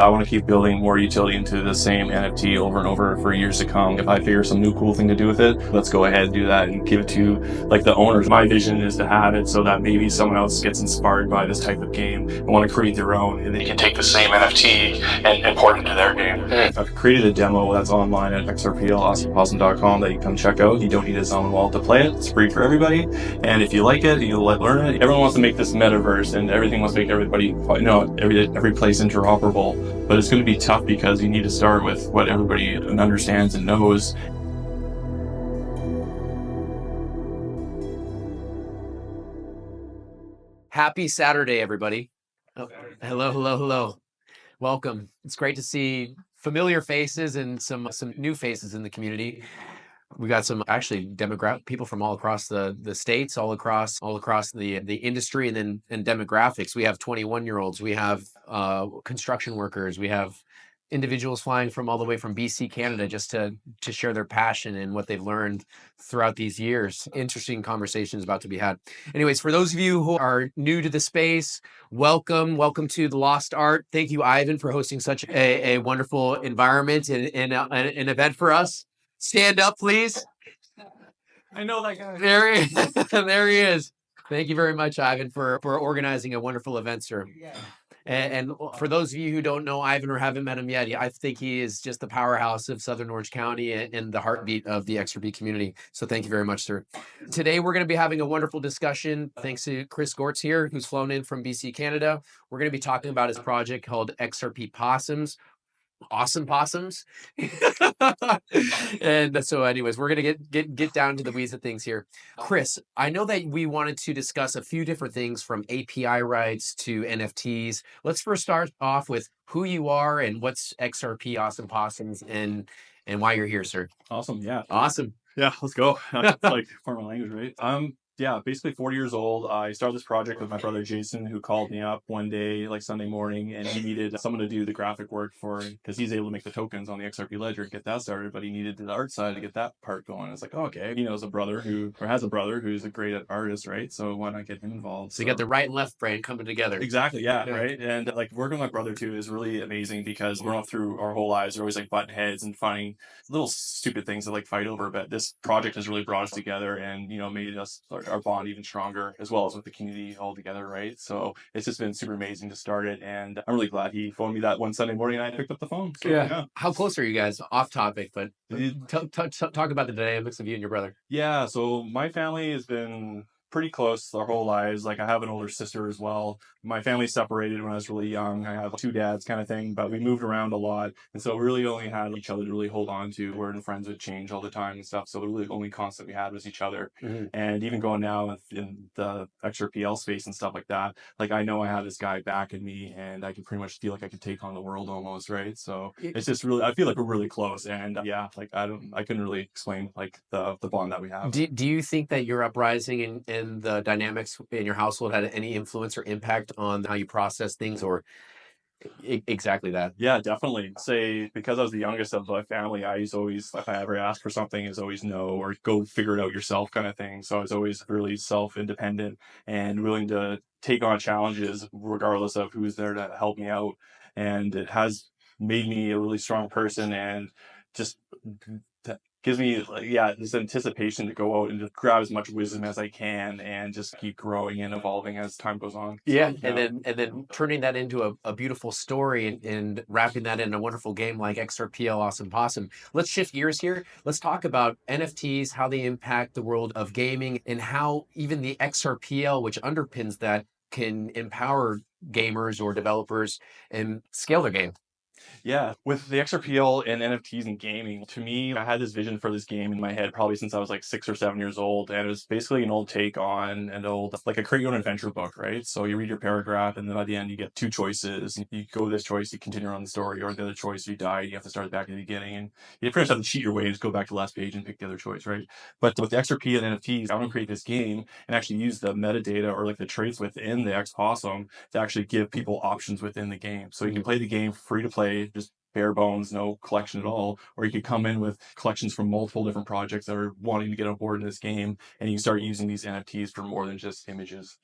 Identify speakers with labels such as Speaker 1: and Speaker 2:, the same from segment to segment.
Speaker 1: I want to keep building more utility into the same NFT over and over for years to come. If I figure some new cool thing to do with it, let's go ahead and do that and give it to like the owners. My vision is to have it so that maybe someone else gets inspired by this type of game and want to create their own, and they can take the same NFT and port it into their game. I've created a demo that's online at XRPL Awesome that you can check out. You don't need a zone wallet to play it. It's free for everybody. And if you like it, you'll learn it. Everyone wants to make this metaverse, and everything wants to make everybody, every place interoperable. But it's going to be tough because you need to start with what everybody understands and knows.
Speaker 2: Happy Saturday, everybody. Oh, hello. Welcome. It's great to see familiar faces and some new faces in the community. We got some actually demographic people from all across the states, all across the industry, and demographics. We have 21-year-olds, we have construction workers, we have individuals flying from all the way from BC, Canada, just to share their passion and what they've learned throughout these years. Interesting conversations about to be had. Anyways, for those of you who are new to the space, welcome to the Lost Art. Thank you, Ivan, for hosting such a wonderful environment and an event for us. Stand up, please.
Speaker 1: I know that guy.
Speaker 2: There he is. Thank you very much, Ivan, for organizing a wonderful event, sir. Yeah. And for those of you who don't know Ivan or haven't met him yet, I think he is just the powerhouse of Southern Orange County and the heartbeat of the XRP community. So thank you very much, sir. Today, we're going to be having a wonderful discussion. Thanks to Chris Goretski here, who's flown in from BC, Canada. We're going to be talking about his project called XRP Possums. Awesome Possums. And so anyways, we're going to get down to the weeds of things here. Chris, I know that we wanted to discuss a few different things from API rights to NFTs. Let's first start off with who you are and what's XRP Awesome Possums and why you're here, sir.
Speaker 1: Awesome. Yeah.
Speaker 2: Awesome.
Speaker 1: Yeah, let's go. That's like formal language, right? Yeah, basically 40 years old. I started this project with my brother Jason, who called me up one day, like Sunday morning, and he needed someone to do the graphic work for, because he's able to make the tokens on the XRP Ledger and get that started, but he needed the art side to get that part going. It's like, oh, okay, he knows a brother has a brother who's a great artist, right? So why not get him involved?
Speaker 2: So you got the right and left brain coming together.
Speaker 1: Exactly, yeah, right? And like working with my brother too is really amazing because growing up through our whole lives, we're always like button heads and finding little stupid things to like fight over, but this project has really brought us together and made us our bond even stronger, as well as with the community all together, right? So it's just been super amazing to start it, and I'm really glad he phoned me that one Sunday morning and I picked up the phone. So, yeah.
Speaker 2: How close are you guys? Off topic, but talk about the dynamics of you and your brother.
Speaker 1: Yeah, so my family has been pretty close our whole lives. Like I have an older sister as well. My family separated when I was really young. I have two dads kind of thing, but we moved around a lot. And so we really only had each other to really hold on to. We're in friends would change all the time and stuff. So the really only constant we had was each other. Mm-hmm. And even going now in the XRPL space and stuff like that, like I know I have this guy backing me and I can pretty much feel like I can take on the world almost, right? So it's just really, I feel like we're really close. And yeah, like I couldn't really explain like the bond that we have.
Speaker 2: Do you think that your uprising and the dynamics in your household had any influence or impact on how you process things, or exactly that?
Speaker 1: Yeah, definitely. Say because I was the youngest of my family, I used always, if I ever asked for something, is always no or go figure it out yourself kind of thing. So I was always really self-independent and willing to take on challenges regardless of who's there to help me out. And it has made me a really strong person and just gives me this anticipation to go out and just grab as much wisdom as I can and just keep growing and evolving as time goes on.
Speaker 2: Yeah, and then turning that into a beautiful story and wrapping that in a wonderful game like XRPL Awesome Possum. Let's shift gears here. Let's talk about NFTs, how they impact the world of gaming, and how even the XRPL, which underpins that, can empower gamers or developers and scale their game.
Speaker 1: Yeah, with the XRPL and NFTs and gaming, to me, I had this vision for this game in my head probably since I was like 6 or 7 years old. And it was basically an old take on an old, like a create your own adventure book, right? So you read your paragraph and then by the end you get two choices. You go this choice, you continue on the story, or the other choice, you die, you have to start back at the beginning. And you pretty much have to cheat your way and just go back to the last page and pick the other choice, right? But with the XRP and NFTs, I want to create this game and actually use the metadata or like the traits within the XPossum to actually give people options within the game. So you can play the game free to play, just bare bones, no collection at all, or you could come in with collections from multiple different projects that are wanting to get on board in this game, and you start using these NFTs for more than just images.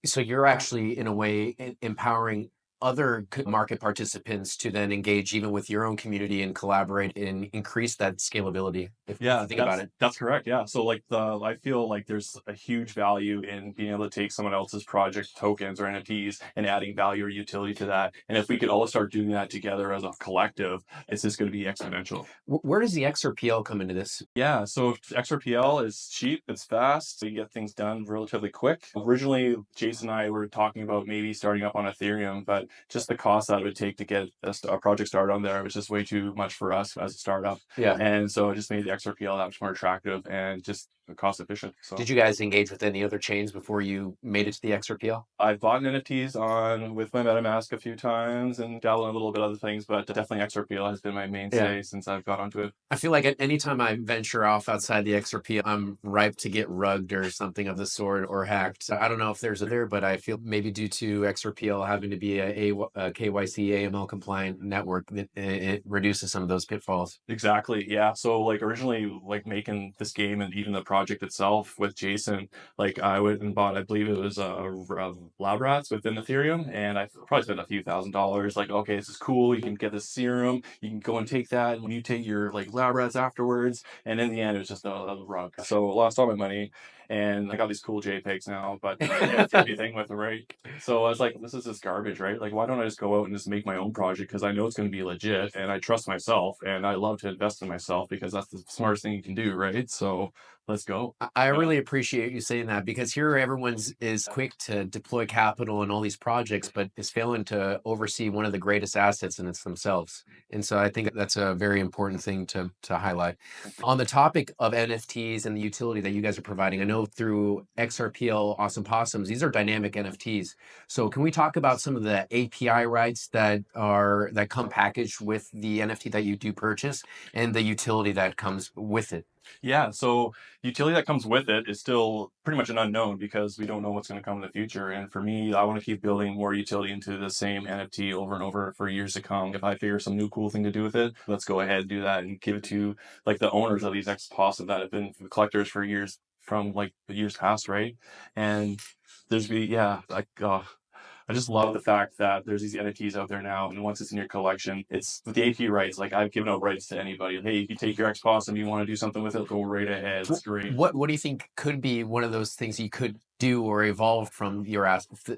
Speaker 2: So you're actually, in a way, empowering other market participants to then engage even with your own community and collaborate and increase that scalability, if you
Speaker 1: Yeah,
Speaker 2: think about it.
Speaker 1: that's correct. Yeah. So like I feel like there's a huge value in being able to take someone else's project tokens or NFTs and adding value or utility to that. And if we could all start doing that together as a collective, it's just going to be exponential.
Speaker 2: Where does the XRPL come into this?
Speaker 1: Yeah, so XRPL is cheap, it's fast, so you get things done relatively quick. Originally, Jason and I were talking about maybe starting up on Ethereum, but just the cost that it would take to get a project started on there was just way too much for us as a startup.
Speaker 2: Yeah.
Speaker 1: And so it just made the XRPL that much more attractive and just cost efficient. So
Speaker 2: Did you guys engage with any other chains before you made it to the XRPL?
Speaker 1: I've bought NFTs on with my MetaMask a few times and dabbled in a little bit of other things, but definitely XRPL has been my mainstay since I've got onto it.
Speaker 2: I feel like at any time I venture off outside the XRP, I'm ripe to get rugged or something of the sort or hacked. I don't know if there's a there, but I feel maybe due to XRPL having to be a KYC AML compliant network, that it reduces some of those pitfalls.
Speaker 1: Exactly. Yeah. So like originally like making this game and even the project itself with Jason, like I went and bought, I believe it was lab rats within Ethereum, and I probably spent a few $1,000s. Like, okay, this is cool. You can get this serum. You can go and take that and mutate your like lab rats afterwards. And in the end, it was just a rug. So I lost all my money, and I got these cool JPEGs now, but I can't do anything with them, right? So I was like, this is just garbage, right? Like, why don't I just go out and just make my own project? Because I know it's going to be legit and I trust myself and I love to invest in myself because that's the smartest thing you can do, right? So let's go.
Speaker 2: I really appreciate you saying that, because here everyone's is quick to deploy capital in all these projects, but is failing to oversee one of the greatest assets, and it's themselves. And so I think that's a very important thing to highlight. On the topic of NFTs and the utility that you guys are providing, I know through XRPL Awesome Possums, these are dynamic NFTs. So can we talk about some of the API rights that come packaged with the NFT that you do purchase and the utility that comes with it?
Speaker 1: Yeah, so utility that comes with it is still pretty much an unknown because we don't know what's going to come in the future. And for me, I want to keep building more utility into the same NFT over and over for years to come. If I figure some new cool thing to do with it, let's go ahead and do that and give it to like the owners of these X Possum that have been collectors for years from like the years past, right? And yeah, like I just love the fact that there's these NFTs out there now, and once it's in your collection, it's with the AP rights. Like I've given out rights to anybody. Hey, if you take your X and you want to do something with it, go right ahead. It's great.
Speaker 2: What do you think could be one of those things you could do or evolve from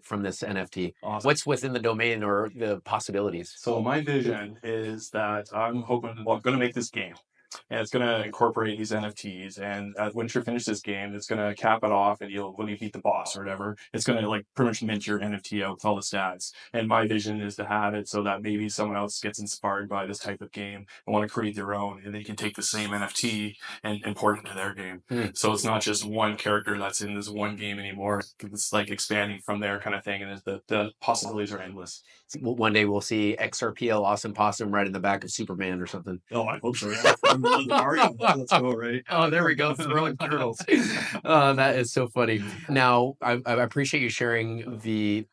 Speaker 2: from this NFT?
Speaker 1: Awesome.
Speaker 2: What's within the domain or the possibilities?
Speaker 1: So my vision is that I'm going to make this game. And it's going to incorporate these NFTs. And once you finish this game, it's going to cap it off. And when you beat the boss or whatever, it's going to like pretty much mint your NFT out with all the stats. And my vision is to have it so that maybe someone else gets inspired by this type of game and want to create their own. And they can take the same NFT and import it into their game. So it's not just one character that's in this one game anymore. It's like expanding from there kind of thing. And the possibilities are endless.
Speaker 2: One day we'll see XRPL Awesome Possum right in the back of Superman or something.
Speaker 1: Oh, I hope so. Yeah. Let's go, right?
Speaker 2: Oh, there we go. Throwing turtles. That is so funny. Now, I appreciate you sharing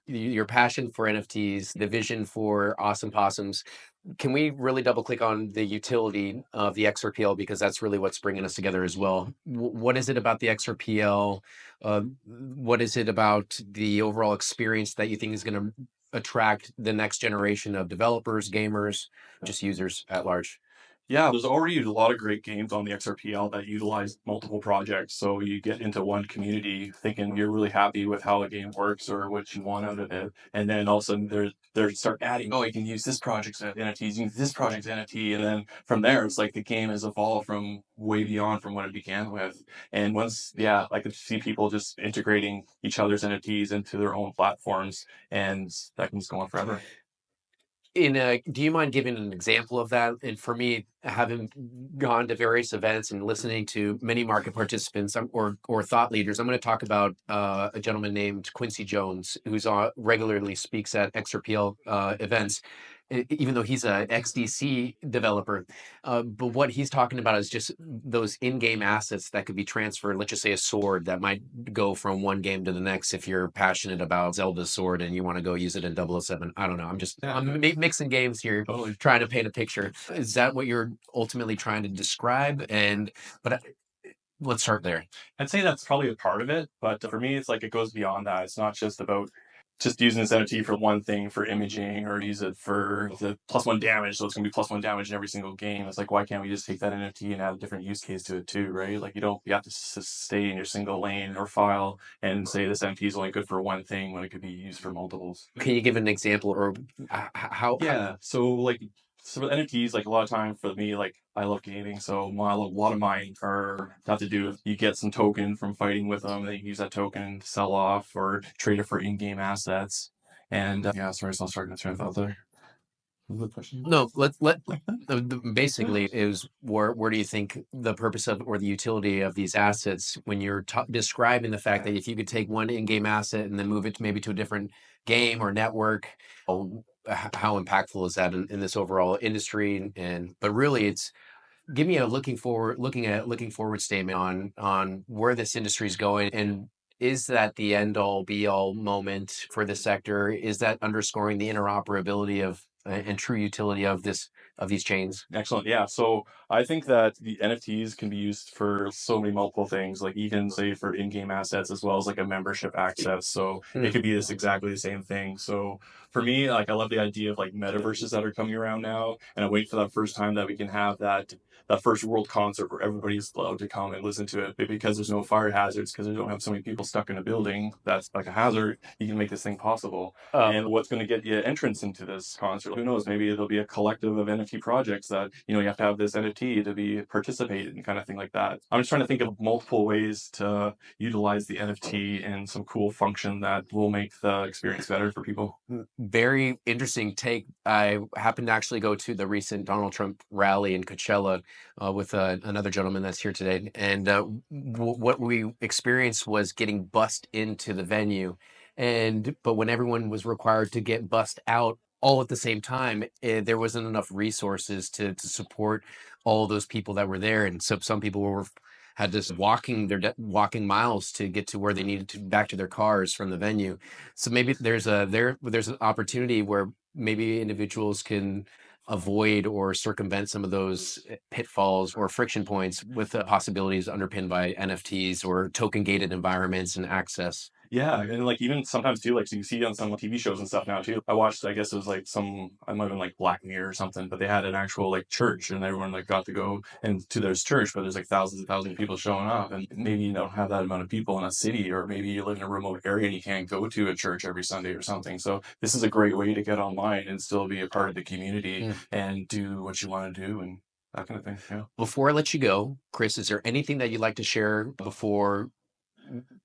Speaker 2: your passion for NFTs, the vision for Awesome Possums. Can we really double click on the utility of the XRPL, because that's really what's bringing us together as well? What is it about the XRPL? What is it about the overall experience that you think is going to attract the next generation of developers, gamers, just users at large?
Speaker 1: Yeah, there's already a lot of great games on the XRPL that utilize multiple projects. So you get into one community thinking you're really happy with how a game works or what you want out of it. And then all of a sudden they start adding, oh, you can use this project's NFTs, you can use this project's NFT. And then from there, it's like the game has evolved from way beyond from what it began with. And I could see people just integrating each other's NFTs into their own platforms, and that can just go on forever.
Speaker 2: Do you mind giving an example of that? And for me, having gone to various events and listening to many market participants or thought leaders, I'm going to talk about a gentleman named Quincy Jones, who's regularly speaks at XRPL events, even though he's a XDC developer. But what he's talking about is just those in-game assets that could be transferred. Let's just say a sword that might go from one game to the next if you're passionate about Zelda's sword and you want to go use it in 007. I don't know. I'm mixing games here,
Speaker 1: Totally.
Speaker 2: trying to paint a picture. Is that what you're ultimately trying to describe? Let's start there.
Speaker 1: I'd say that's probably a part of it, but for me, it's like it goes beyond that. It's not just about just using this NFT for one thing for imaging or use it for the +1 damage. So it's going to be +1 damage in every single game. It's like, why can't we just take that NFT and add a different use case to it too, right? Like you have to stay in your single lane or file and say this NFT is only good for one thing when it could be used for multiples.
Speaker 2: Can you give an example or how?
Speaker 1: Yeah. So with NFTs, like a lot of time for me, like I love gaming, so a lot of mine are have to do with you get some token from fighting with them, then you use that token to sell off or trade it for in-game assets. And yeah, sorry, so I'll start to turn out there. Good question.
Speaker 2: No, let basically is where do you think the purpose of or the utility of these assets when you're describing the fact that if you could take one in-game asset and then move it to maybe to a different game or network, how impactful is that in this overall industry? And but really, it's give me a looking forward statement on where this industry is going, and is that the end all be all moment for the sector? Is that underscoring the interoperability of and true utility of these chains?
Speaker 1: Excellent. Yeah. So I think that the NFTs can be used for so many multiple things, like even say for in-game assets as well as like a membership access. So it
Speaker 2: Hmm.
Speaker 1: could be this exactly the same thing. So for me, like I love the idea of like metaverses that are coming around now, and I wait for that first time that we can have that first world concert where everybody's allowed to come and listen to it. But because there's no fire hazards, because they don't have so many people stuck in a building that's like a hazard, you can make this thing possible. And what's going to get you entrance into this concert? Who knows? Maybe it'll be a collective of NFT projects that, you know, you have to have this NFT to be participated and kind of thing like that. I'm just trying to think of multiple ways to utilize the NFT in some cool function that will make the experience better for people.
Speaker 2: Very interesting take. I happened to actually go to the recent Donald Trump rally in Coachella with another gentleman that's here today, and what we experienced was getting bussed into the venue, and but when everyone was required to get bussed out all at the same time, there wasn't enough resources to support all those people that were there, and so some people were had just walking miles to get to where they needed to back to their cars from the venue. So maybe there's an opportunity where maybe individuals can avoid or circumvent some of those pitfalls or friction points with the possibilities underpinned by NFTs or token gated environments and access.
Speaker 1: Yeah, and like even sometimes too, like so you see on some TV shows and stuff now too. I watched, I guess it was like I might have been like Black Mirror or something, but they had an actual like church, and everyone like got to go and to their church, but there's like thousands and thousands of people showing up, and maybe you don't have that amount of people in a city, or maybe you live in a remote area and you can't go to a church every Sunday or something. So this is a great way to get online and still be a part of the community
Speaker 2: Hmm.
Speaker 1: and do what you want to do and that kind of thing. Yeah.
Speaker 2: Before I let you go, Chris, is there anything that you'd like to share before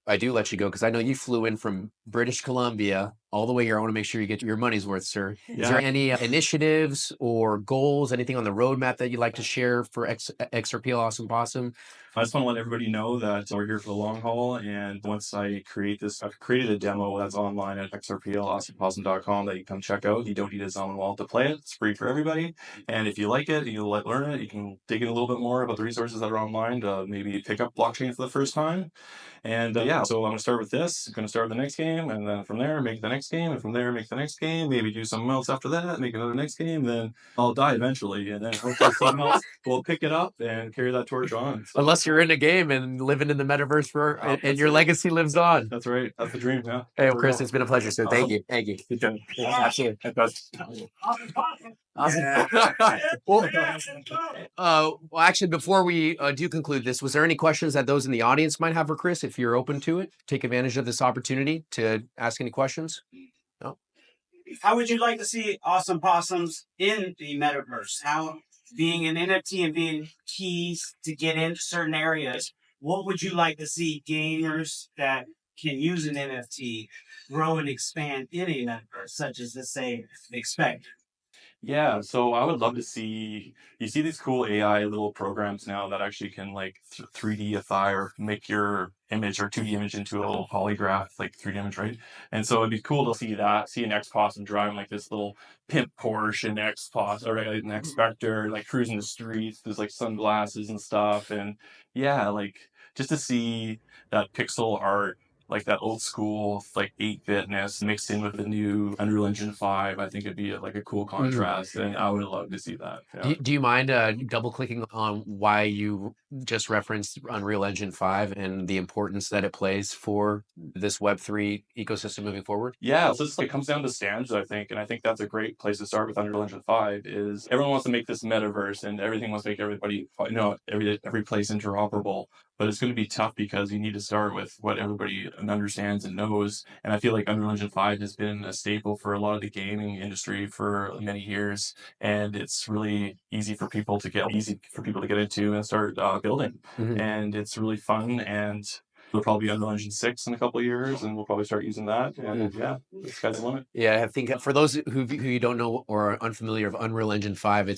Speaker 2: I do let you go? Because I know you flew in from British Columbia all the way here. I want to make sure you get your money's worth, sir. Is there
Speaker 1: Yeah.
Speaker 2: any initiatives or goals, anything on the roadmap that you'd like to share for XRPL Awesome Possum?
Speaker 1: I just want to let everybody know that we're here for the long haul. And once I create this, I've created a demo that's online at XRPL.com that you can come check out. You don't need a Zelman wallet to play it. It's free for everybody. And if you like it, you'll learn it, you can dig in a little bit more about the resources that are online to maybe pick up blockchain for the first time. And yeah, so I'm going to start with this. I'm going to start with the next game. And then from there, make the next game. And from there, make the next game. Maybe do something else after that, make another next game. Then I'll die eventually. And then hopefully someone else will pick it up and carry that torch on. So,
Speaker 2: Unless you're in a game and living in the metaverse and your legacy lives on.
Speaker 1: that's right. That's the dream. Yeah.
Speaker 2: Hey, well, Chris, it's been a pleasure, sir. Thank you. Thank you.
Speaker 1: Good job.
Speaker 2: Absolutely.
Speaker 1: Awesome.
Speaker 2: Awesome. Well, actually, before we do conclude this, was there any questions that those in the audience might have for Chris? If you're open to it, take advantage of this opportunity to ask any questions. No.
Speaker 3: How would you like to see Awesome Possums in the metaverse? How being an NFT and being keys to get into certain areas, what would you like to see gamers that can use an NFT grow and expand in a metaverse, such as, let's say, expect?
Speaker 1: Yeah, so I would love to see you see these cool AI little programs now that actually can like 3Dify or make your image or 2D image into a little polygraph, like 3D image, right? And so it'd be cool to see that, see an X-Poss and driving like this little pimp Porsche and X-Poss or like an X-Spectre, like cruising the streets, there's like sunglasses and stuff. And yeah, like just to see that pixel art like that old school, like 8-bitness mixed in with the new Unreal Engine 5. I think it'd be like a cool contrast, and I would love to see that. Yeah.
Speaker 2: Do you mind double clicking on why you just referenced Unreal Engine 5 and the importance that it plays for this Web3 ecosystem moving forward?
Speaker 1: Yeah, so it's like, it comes down to standards, I think, and I think that's a great place to start with Unreal Engine 5. Is everyone wants to make this metaverse, and everything wants to make everybody, every place interoperable. But it's going to be tough because you need to start with what everybody understands and knows. And I feel like Unreal Engine 5 has been a staple for a lot of the gaming industry for many years, and it's really easy for people to get into and start building. And it's really fun, and there'll probably be Unreal Engine 6 in a couple of years, and we'll probably start using that. And yeah, the sky's the limit.
Speaker 2: Yeah, I think for those who you don't know or are unfamiliar of Unreal Engine 5,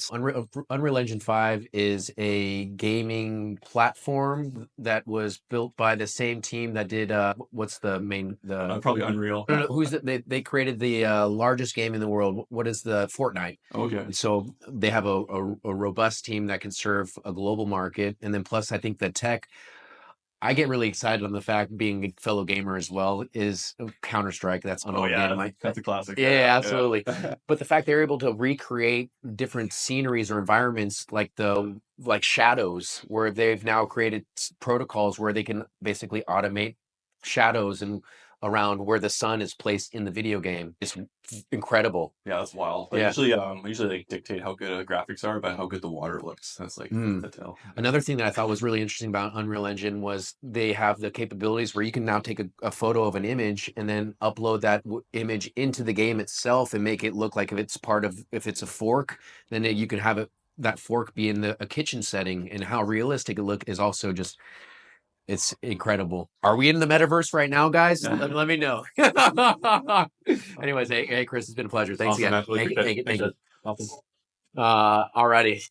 Speaker 2: Unreal Engine 5 is a gaming platform that was built by the same team that did what's the main
Speaker 1: probably Unreal.
Speaker 2: No, who's they created the largest game in the world. What is the Fortnite?
Speaker 1: Okay.
Speaker 2: So they have a robust team that can serve a global market, and then plus I think the tech. I get really excited on the fact, being a fellow gamer as well, is Counter-Strike. That's an old game.
Speaker 1: That's a classic.
Speaker 2: Yeah, absolutely. But the fact they're able to recreate different sceneries or environments like shadows, where they've now created protocols where they can basically automate shadows and around where the sun is placed in the video game is incredible.
Speaker 1: Yeah, that's wild. Like, usually they dictate how good graphics are by how good the water looks. That's like the tell.
Speaker 2: Another thing that I thought was really interesting about Unreal Engine was they have the capabilities where you can now take a photo of an image and then upload that image into the game itself and make it look like if it's a fork, then you can have that fork be in a kitchen setting, and how realistic it look is also just. It's incredible. Are we in the metaverse right now, guys? Let me know. Anyways, hey, Chris, it's been a pleasure. Thanks
Speaker 1: awesome,
Speaker 2: again.
Speaker 1: Thank you.
Speaker 2: Alrighty.